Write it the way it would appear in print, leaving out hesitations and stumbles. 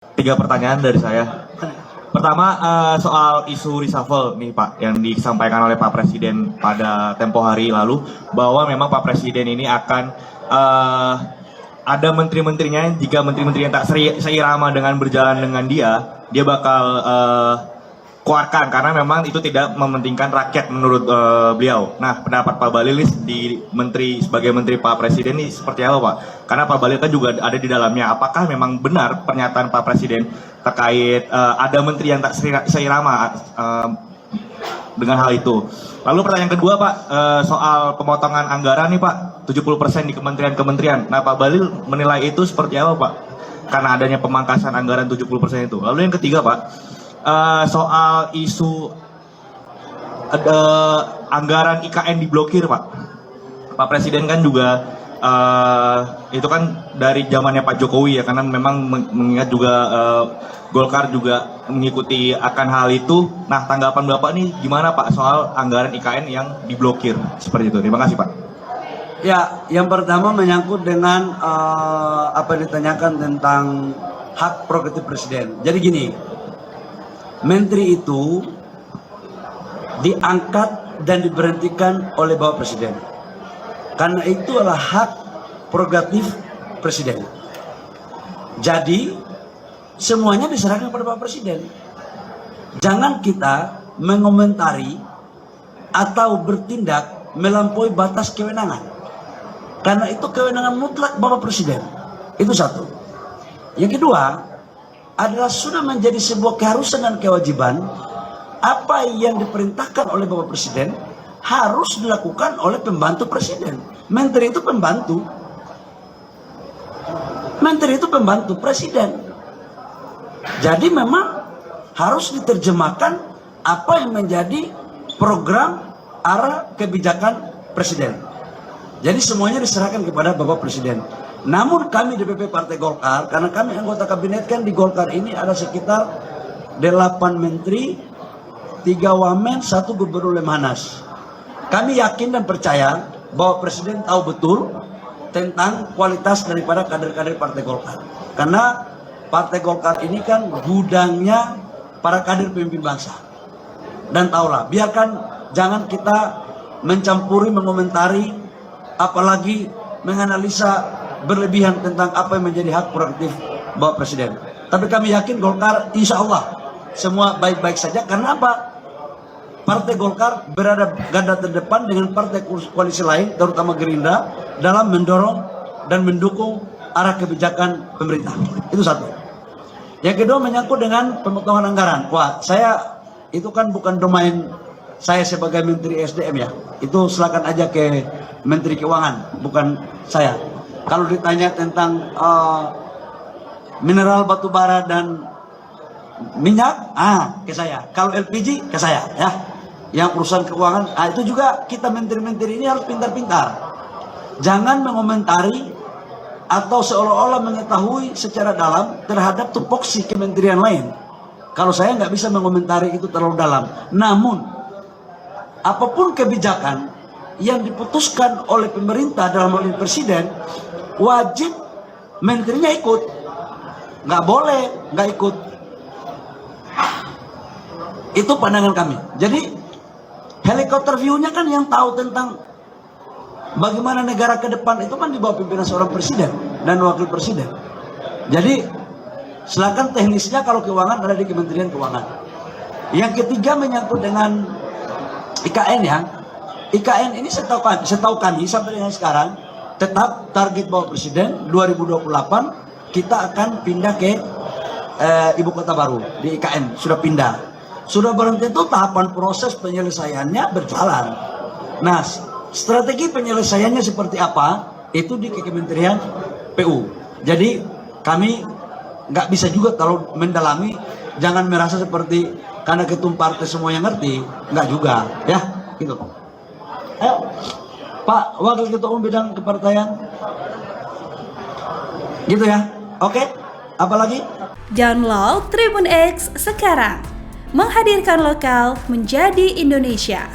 Tiga pertanyaan dari saya. Pertama, soal isu reshuffle nih Pak, yang disampaikan oleh Pak Presiden pada tempo hari lalu, bahwa memang Pak Presiden ini akan ada menteri-menterinya, jika menteri-menterinya tak seirama dengan berjalan dengan dia bakal keluarkan, karena memang itu tidak mementingkan rakyat menurut beliau. Nah, pendapat Pak Balilis sebagai menteri Pak Presiden ini seperti apa Pak? Karena Pak Balil kan juga ada di dalamnya. Apakah memang benar pernyataan Pak Presiden terkait ada menteri yang tak seirama dengan hal itu? Lalu pertanyaan kedua Pak, soal pemotongan anggaran nih Pak, 70% di kementerian-kementerian. Nah, Pak Balil menilai itu seperti apa Pak? Karena adanya pemangkasan anggaran 70% itu. Lalu yang ketiga Pak, soal isu anggaran IKN diblokir Pak. Pak Presiden kan juga itu kan dari zamannya Pak Jokowi ya, karena memang mengingat juga Golkar juga mengikuti akan hal itu. Nah, tanggapan Bapak nih gimana Pak soal anggaran IKN yang diblokir seperti itu? Terima kasih Pak. Ya, yang pertama menyangkut dengan apa yang ditanyakan tentang hak prerogatif presiden. Jadi gini, menteri itu diangkat dan diberhentikan oleh Bapak Presiden. Karena itu adalah hak prerogatif presiden. Jadi semuanya diserahkan kepada Bapak Presiden. Jangan kita mengomentari atau bertindak melampaui batas kewenangan. Karena itu kewenangan mutlak Bapak Presiden. Itu satu. Yang kedua adalah sudah menjadi sebuah keharusan dan kewajiban, apa yang diperintahkan oleh Bapak Presiden harus dilakukan oleh pembantu Presiden. Menteri itu pembantu. Menteri itu pembantu Presiden. Jadi memang harus diterjemahkan apa yang menjadi program arah kebijakan Presiden. Jadi semuanya diserahkan kepada Bapak Presiden. Namun kami DPP Partai Golkar, karena kami anggota kabinet, kan di Golkar ini ada sekitar 8 menteri, 3 wamen, 1 gubernur Lemhanas. Kami yakin dan percaya bahwa Presiden tahu betul tentang kualitas daripada kader-kader Partai Golkar. Karena Partai Golkar ini kan gudangnya para kader pemimpin bangsa. Dan tahulah, biarkan, jangan kita mencampuri, mengomentari, apalagi menganalisa berlebihan tentang apa yang menjadi hak prerogatif Bapak Presiden. Tapi kami yakin Golkar insya Allah semua baik-baik saja. Karena apa? Partai Golkar berada garda terdepan dengan partai koalisi lain, terutama Gerindra, dalam mendorong dan mendukung arah kebijakan pemerintah. Itu satu. Yang kedua menyangkut dengan pemotongan anggaran. Wah, saya itu kan bukan domain saya sebagai Menteri SDM ya. Itu silakan aja ke Menteri Keuangan, bukan saya. Kalau ditanya tentang mineral batu bara dan minyak, ke saya. Kalau LPG ke saya, ya. Yang urusan keuangan, itu juga kita menteri-menteri ini harus pintar-pintar. Jangan mengomentari atau seolah-olah mengetahui secara dalam terhadap tupoksi kementerian lain. Kalau saya nggak bisa mengomentari itu terlalu dalam. Namun, apapun kebijakan yang diputuskan oleh pemerintah dalam hal ini Presiden, wajib menterinya ikut. Nggak boleh nggak ikut. Itu pandangan kami. Jadi helikopter view-nya kan yang tahu tentang bagaimana negara ke depan itu kan di bawah pimpinan seorang presiden dan wakil presiden. Jadi silakan teknisnya kalau keuangan ada di Kementerian Keuangan. Yang ketiga menyangkut dengan IKN ya. IKN ini setahu kami sampai dengan sekarang tetap target Bapak Presiden 2028 kita akan pindah ke ibu kota baru di IKN. Sudah pindah. Sudah berhenti itu tahapan proses penyelesaiannya berjalan. Nah, strategi penyelesaiannya seperti apa? Itu di Kementerian PU. Jadi kami nggak bisa juga kalau mendalami, jangan merasa seperti karena ketum partai semua yang ngerti, nggak juga, ya, gitu. Ayo, Pak Wakil Ketua Umum Bidang Kepartaian, gitu ya, oke, apalagi? Download Tribun X sekarang, menghadirkan lokal menjadi Indonesia.